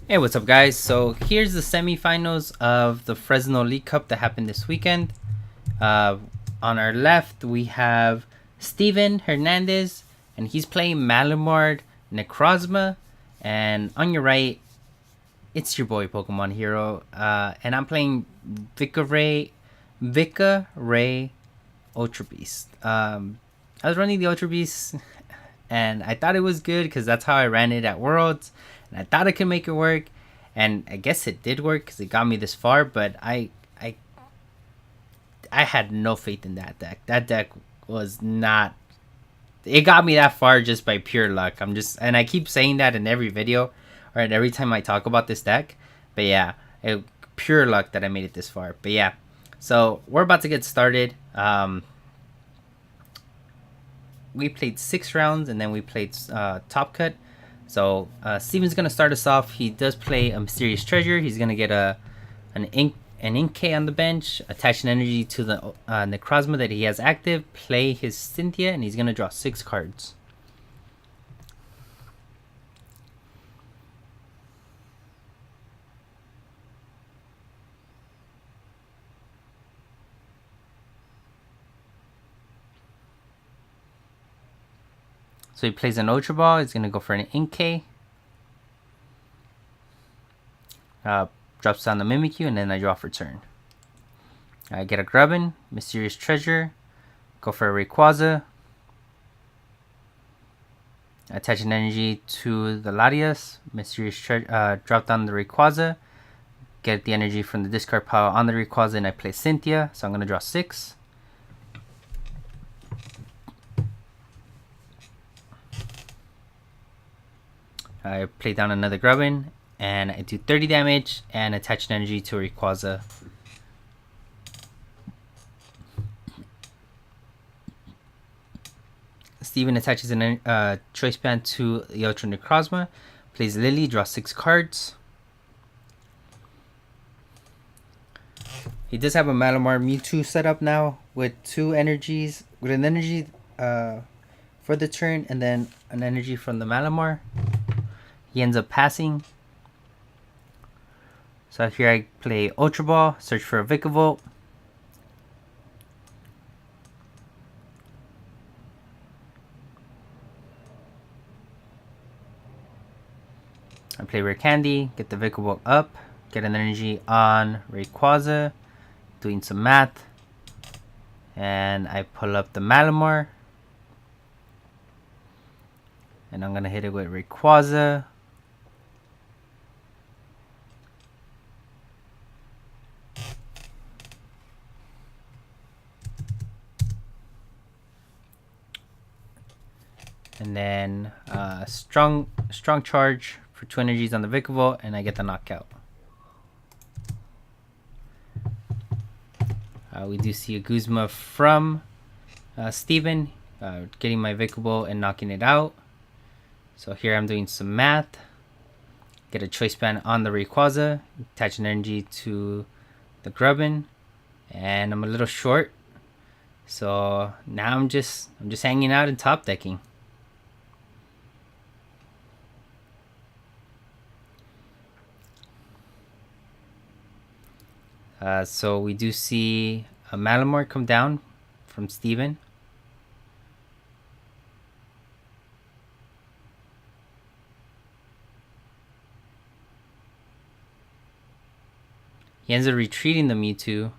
Hey, what's up, guys? So here's the semifinals of the Fresno League Cup that happened this weekend. On our left, we have Steven Hernandez, and he's playing Malamar Necrozma. And on your right, it's your boy Pokemon Hero, and I'm playing Vika Ray Ultra Beast. I was running the Ultra Beast, and I thought it was good because that's how I ran it at Worlds, and I thought I could make it work, and I guess it did work because it got me this far. But I had no faith in that deck. That deck was not. It got me that far just by pure luck. And I keep saying that in every video, or every time I talk about this deck. But yeah, pure luck that I made it this far. But yeah, so we're about to get started. We played 6 rounds, and then we played Top Cut. So Steven's gonna start us off. He does play a Mysterious Treasure. He's gonna get an Inkay on the bench, attach an energy to the Necrozma that he has active, play his Cynthia, and he's gonna draw 6 cards. So he plays an Ultra Ball. He's gonna go for an Inkay. Drops down the Mimikyu, and then I draw for turn. I get a Grubbin, Mysterious Treasure, go for a Rayquaza, attach an energy to the Latias, Mysterious Treasure, drop down the Rayquaza, get the energy from the discard pile on the Rayquaza, and I play Cynthia, so I'm going to draw 6. I play down another Grubbin, and I do 30 damage and attach an energy to a Rayquaza. Steven attaches a choice band to the Ultra Necrozma, plays Lily, draws 6 cards. He does have a Malamar Mewtwo set up now with 2 energies, with an energy for the turn and then an energy from the Malamar. He ends up passing. So here I play Ultra Ball, search for a Vikavolt. I play Rare Candy, get the Vikavolt up, get an energy on Rayquaza, doing some math, and I pull up the Malamar, and I'm gonna hit it with Rayquaza. And then strong charge for 2 energies on the Vikavolt, and I get the knockout. We do see a Guzma from Steven, getting my Vikavolt and knocking it out. So here I'm doing some math. Get a choice band on the Rayquaza, attach an energy to the Grubbin, and I'm a little short. So now I'm just hanging out and top decking. So we do see a Malamar come down from Steven. He ends up retreating the Mewtwo,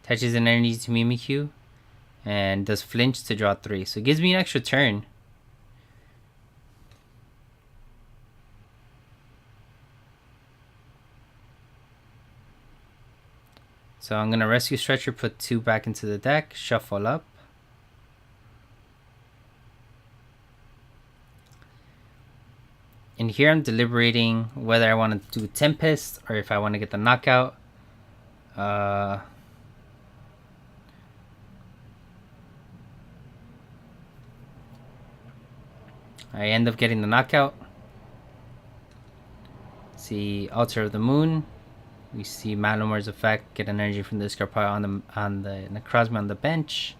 attaches an energy to Mimikyu, and does flinch to draw 3. So it gives me an extra turn. So I'm going to Rescue Stretcher, put 2 back into the deck, shuffle up. And here I'm deliberating whether I want to do Tempest or if I want to get the knockout. I end up getting the knockout. See Altar of the Moon. We see Malamar's effect, get an energy from the discard pile on the Necrozma on the bench.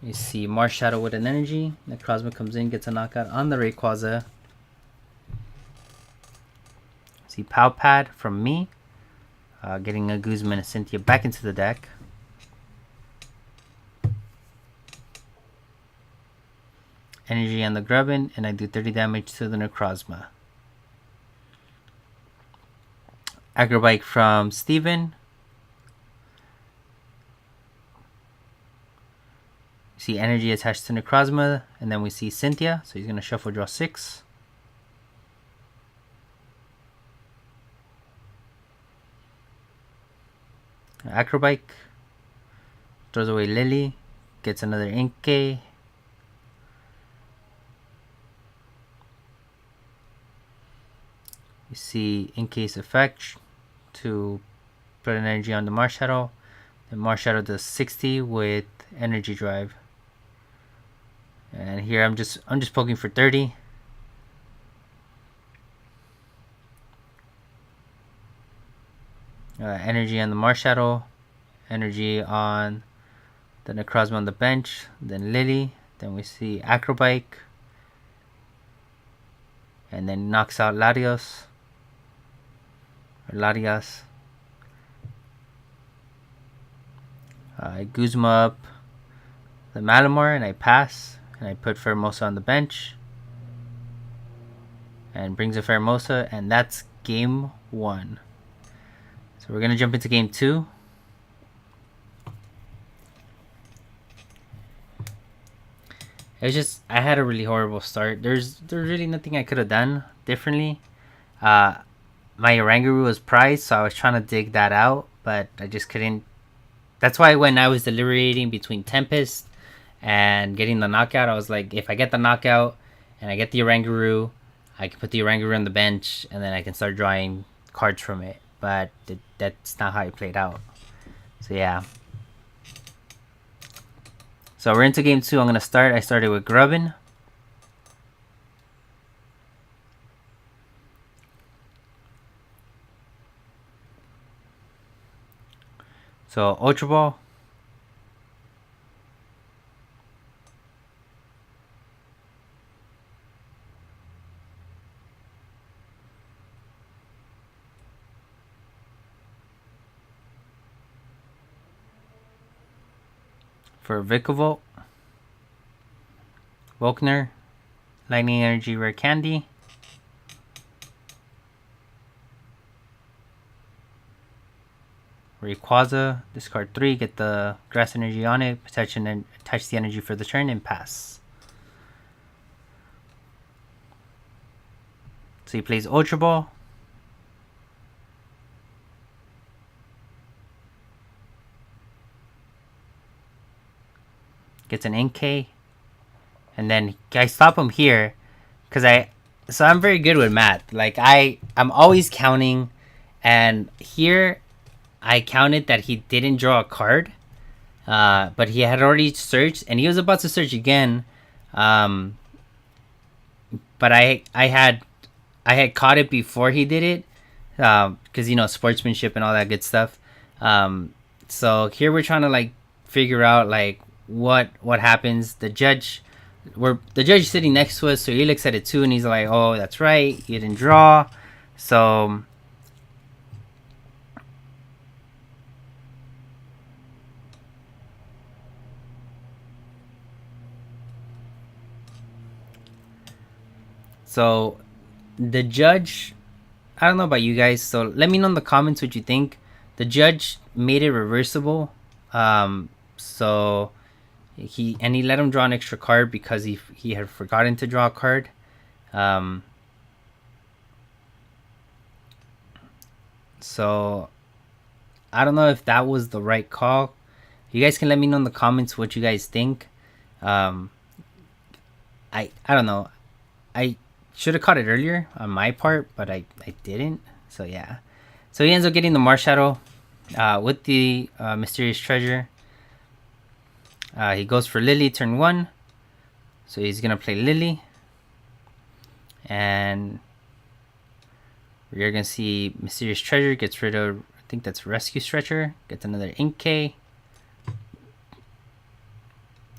You see Marshadow with an energy. Necrozma comes in, gets a knockout on the Rayquaza. See Pad from me. Getting a Guzman and Cynthia back into the deck. Energy on the Grubbin, and I do 30 damage to the Necrozma. Agrobike from Steven. See energy attached to Necrozma, and then we see Cynthia, so he's going to shuffle draw 6. Acrobike throws away Lily, gets another Inkay. You see Inkay's effect to put an energy on the Marshadow. The Marshadow does 60 with energy drive. And here I'm just poking for 30. Energy on the Marshadow, energy on the Necrozma on the bench, then Lily, then we see Acrobike, and then knocks out Latios. I Guzma up the Malamar and I pass, and I put Fermosa on the bench, and brings a Fermosa, and that's game 1. So we're gonna jump into game 2. It's just I had a really horrible start. There's really nothing I could have done differently. My Oranguru was prized, so I was trying to dig that out, but I just couldn't. That's why when I was deliberating between Tempest and getting the knockout, I was like, if I get the knockout and I get the Oranguru, I can put the Oranguru on the bench, and then I can start drawing cards from it. But that's not how it played out. So yeah. So we're into game 2. I'm going to start. I started with Grubbin. So Ultra Ball. For Vikavolt, Volkner, Lightning Energy Rare Candy, Rayquaza, discard 3, get the Grass Energy on it, protection, and attach the energy for the turn, and pass. So he plays Ultra Ball. Gets an Inkay. And then I stop him here because I'm very good with math. Like I'm always counting, and here I counted that he didn't draw a card, but he had already searched, and he was about to search again. But I had caught it before he did it, because sportsmanship and all that good stuff. So here we're trying to like figure out like what happens. The judge is sitting next to us, so he looks at it too, and he's like, "Oh, that's right, you didn't draw." So the judge, I don't know about you guys, so let me know in the comments what you think. The judge made it reversible, so he let him draw an extra card because he had forgotten to draw a card. So I don't know if that was the right call. You guys can let me know in the comments what you guys think. I don't know. I should have caught it earlier on my part, but I didn't. So yeah. So he ends up getting the Marshadow with the Mysterious Treasure. He goes for Lily turn 1. So he's going to play Lily. And we're going to see Mysterious Treasure gets rid of, I think that's Rescue Stretcher. Gets another Inkay.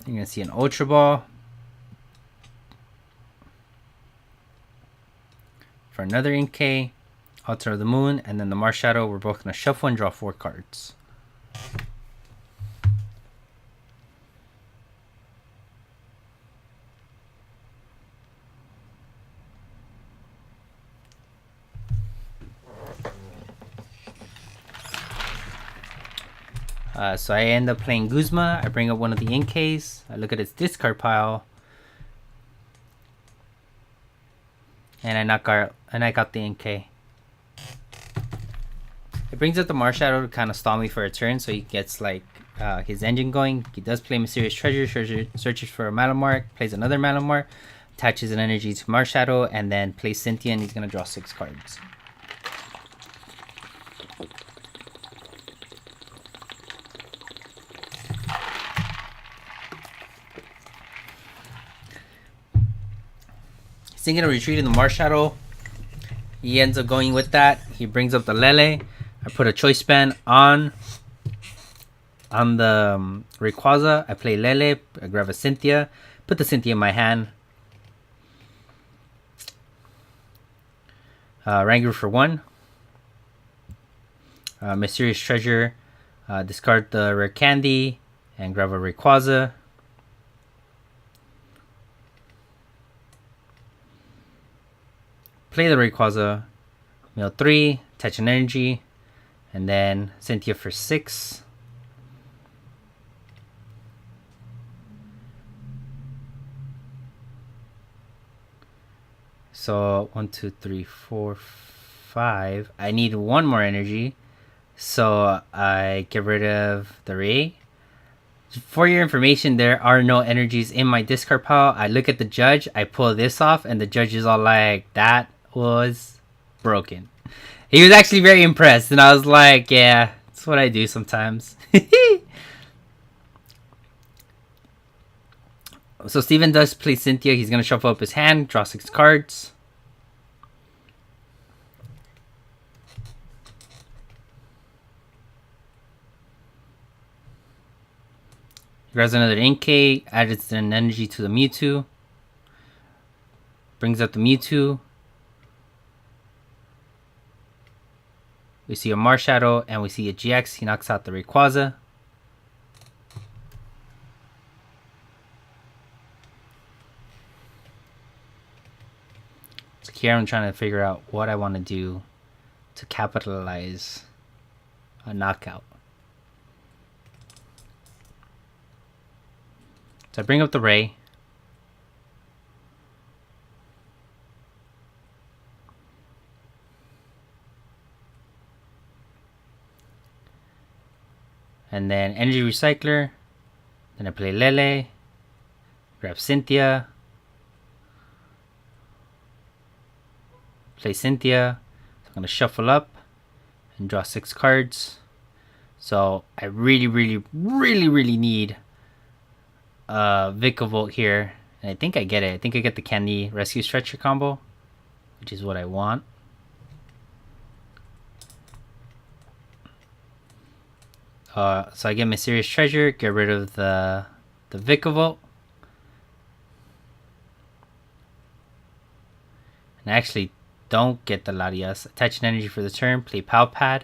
You're going to see an Ultra Ball. For another Inkay, Altar of the Moon, and then the Marshadow. We're both going to shuffle and draw 4 cards. So I end up playing Guzma. I bring up one of the Inkays. I look at its discard pile. And I got the Inkay. It brings up the Marshadow to kind of stall me for a turn, so he gets like his engine going. He does play Mysterious Treasure, searches for a Malamar, plays another Malamar, attaches an energy to Marshadow, and then plays Cynthia, and he's going to draw 6 cards. He's thinking of retreating the Marshadow. He ends up going with that. He brings up the Lele. I put a choice band on the Rayquaza. I play Lele. I grab a Cynthia. Put the Cynthia in my hand. Rangoon for 1. Mysterious Treasure. Discard the Rare Candy and grab a Rayquaza. Play the Rayquaza. Mill 3. Attach an energy. And then Cynthia for 6. So 1, 2, 3, 4, 5. I need 1 more energy. So I get rid of the Ray. For your information, there are no energies in my discard pile. I look at the judge. I pull this off. And the judge is all like, that was broken. He was actually very impressed, and I was like, yeah, that's what I do sometimes. So Steven does play Cynthia. He's going to shuffle up his hand, draw 6 cards. He grabs another Inkay, adds an energy to the Mewtwo. Brings up the Mewtwo. We see a Marshadow and we see a GX. He knocks out the Rayquaza. So here I'm trying to figure out what I want to do to capitalize a knockout. So I bring up the Ray. And then Energy Recycler. Then I play Lele. Grab Cynthia. Play Cynthia. So I'm going to shuffle up and draw 6 cards. So I really need Vikavolt here. And I think I get it. I think I get the Candy Rescue Stretcher combo, which is what I want. So I get Mysterious Treasure, get rid of the Vikavolt. And I actually don't get the Latias. Attach an energy for the turn, play Palpad.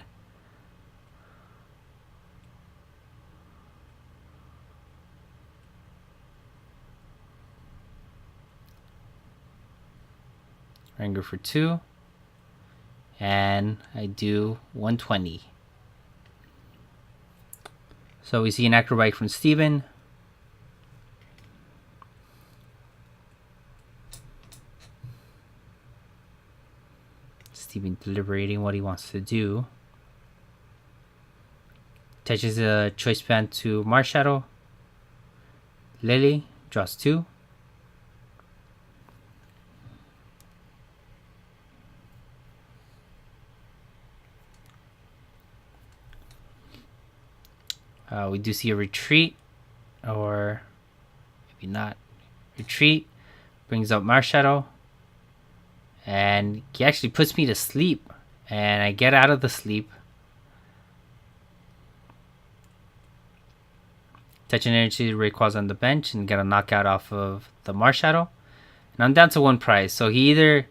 Ranger for 2. And I do 120. So we see an Acrobyte from Steven. Steven deliberating what he wants to do. Attaches a choice band to Marshadow. Lily draws 2. We do see a retreat, or maybe not. Retreat brings up Marshadow, and he actually puts me to sleep, and I get out of the sleep. Touch an energy Rayquaza on the bench and get a knockout off of the Marshadow. And I'm down to 1 prize. So he either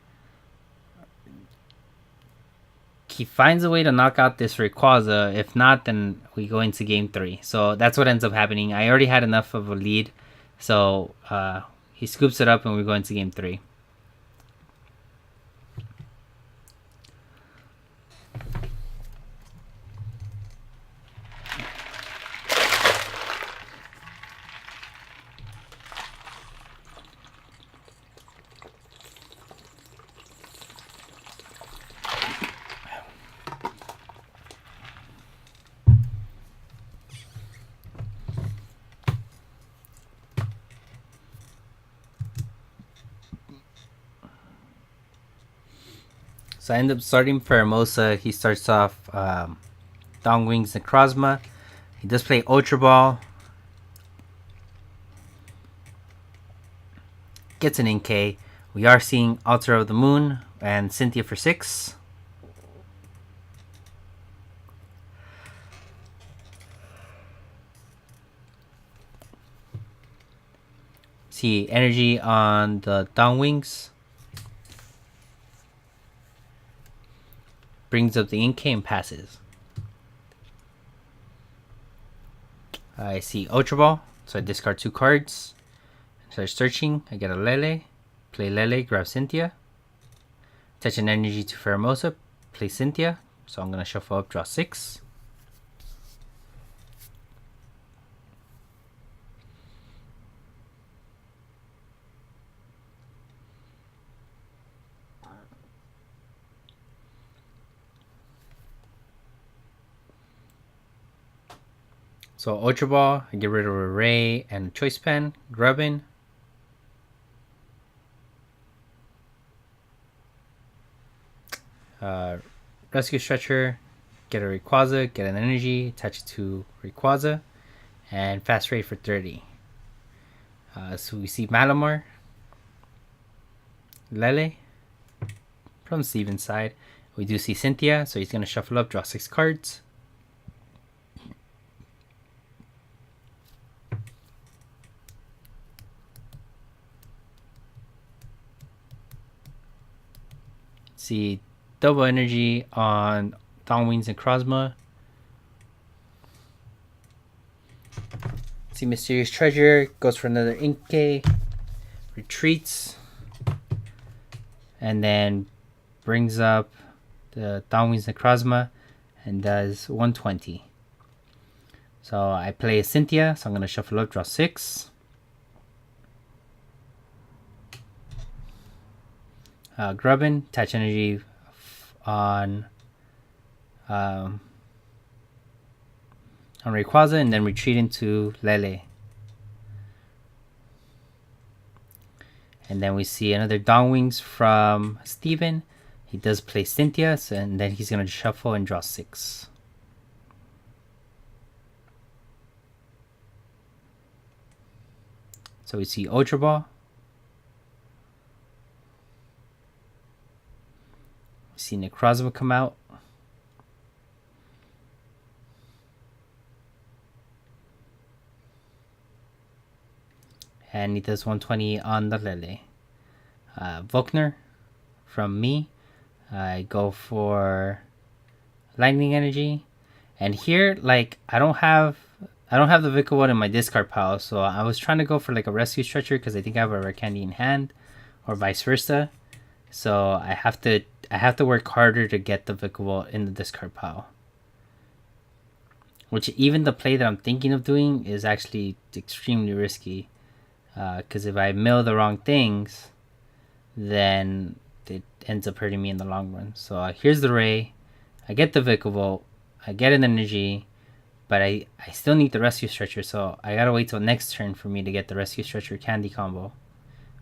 he finds a way to knock out this Rayquaza. If not, then we go into game 3. So that's what ends up happening. I already had enough of a lead. So he scoops it up and we go into game 3. So I end up starting for Hermosa. He starts off Dongwing's Necrozma. He does play Ultra Ball. Gets an Inkay. We are seeing Altar of the Moon and Cynthia for 6. See energy on the Dongwings. Brings up the Inkay and passes. I see Ultra Ball, so I discard 2 cards. Start searching. I get a Lele. Play Lele, grab Cynthia. Touch an energy to Pheromosa. Play Cynthia. So I'm going to shuffle up, draw 6. So Ultra Ball, I get rid of a Ray and a Choice Pen, Grubbin. Rescue Stretcher, get a Rayquaza, get an energy, attach it to Rayquaza, and Fast Ray for 30. So we see Malamar, Lele, from Steven's side. We do see Cynthia, so he's going to shuffle up, draw 6 cards. See double energy on Dongwings and Necrozma. See Mysterious Treasure, goes for another Inkay, retreats, and then brings up the Dongwings and Necrozma and does 120. So I play a Cynthia, so I'm going to shuffle up, draw 6. Grubbin, attach energy on Rayquaza, and then retreat into Lele. And then we see another Dongwings from Steven. He does play Cynthia, so, and then he's going to shuffle and draw 6. So we see Ultra Ball. We see Necrozma come out. And he does 120 on the Lele. Volkner from me. I go for Lightning Energy. And here, like, I don't have the Vikavolt in my discard pile, so I was trying to go for like a Rescue Stretcher because I think I have a Rare Candy in hand, or vice versa. So I have to work harder to get the Vikavolt in the discard pile. Which even the play that I'm thinking of doing is actually extremely risky. Because if I mill the wrong things, then it ends up hurting me in the long run. So here's the Ray. I get the Vikavolt. I get an energy. But I still need the Rescue Stretcher. So I gotta wait till next turn for me to get the Rescue Stretcher candy combo.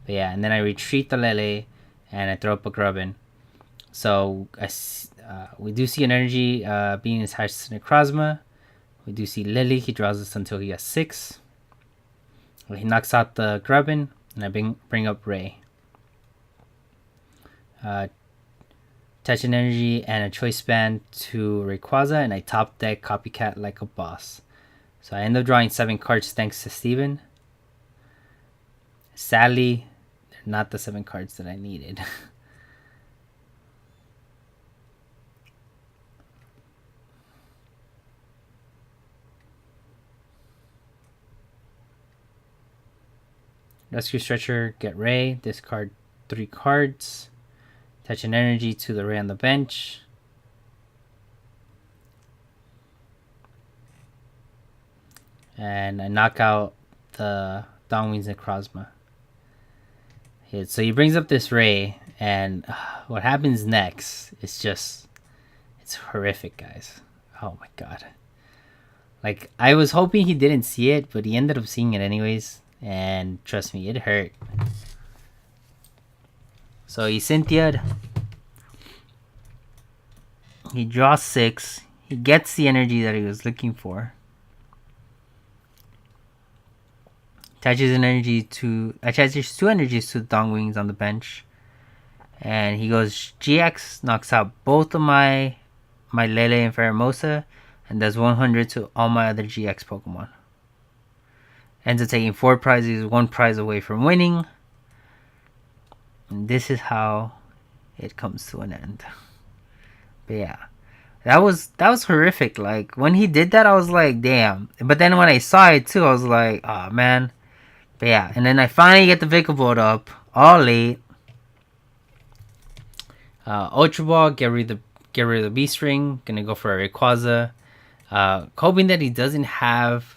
But yeah, and then I retreat the Lele. And I throw up a Grubbin. So we do see an energy being attached to Necrozma. We do see Lily. He draws this until he has 6. He knocks out the Grubbin, and I bring up Ray. Touch an energy and a choice band to Rayquaza, and I top deck Copycat like a boss. So I end up drawing 7 cards thanks to Steven. Sadly, they're not the 7 cards that I needed. Rescue Stretcher, get Ray, discard 3 cards. Attach an energy to the Ray on the bench. And I knock out the Dawnwing's Necrozma. So he brings up this Ray, and what happens next is just, it's horrific, guys. Oh my god. Like, I was hoping he didn't see it, but he ended up seeing it anyways. And trust me, it hurt. So he Cynthia'd. He draws 6. He gets the energy that he was looking for. Attaches 2 energies to the Dawnwings on the bench. And he goes GX, knocks out both of my Lele and Pheromosa, and does 100 to all my other GX Pokemon. Ends up taking 4 prizes, 1 prize away from winning. And this is how it comes to an end. But yeah, that was horrific. Like, when he did that, I was like, damn. But then when I saw it too, I was like, oh man. But yeah, and then I finally get the Vikavolt up, all late. Ultra Ball, get rid of the Beast Ring. Gonna go for a Rayquaza. Hoping that he doesn't have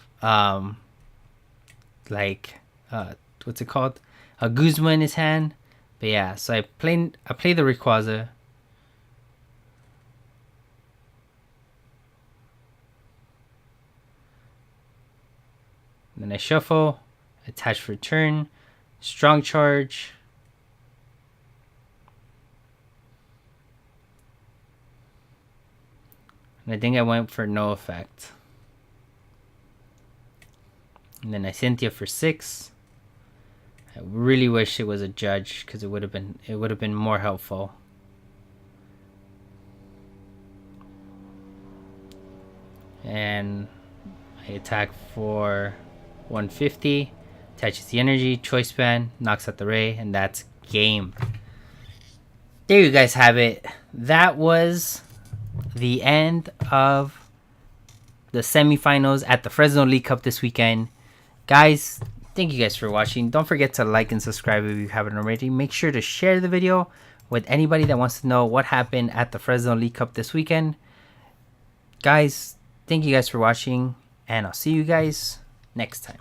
what's it called? A Guzma in his hand. But yeah, so I play the Rayquaza. Then I shuffle, attach for turn, strong charge. And I think I went for no effect. And then I Cynthia for 6. I really wish it was a judge, because it would have been more helpful. And I attack for 150, attaches the energy, choice band, knocks out the Ray, and that's game. There you guys have it. That was the end of the semifinals at the Fresno League Cup this weekend. Guys, thank you guys for watching. Don't forget to like and subscribe if you haven't already. Make sure to share the video with anybody that wants to know what happened at the Fresno League Cup this weekend. Guys, thank you guys for watching, and I'll see you guys next time.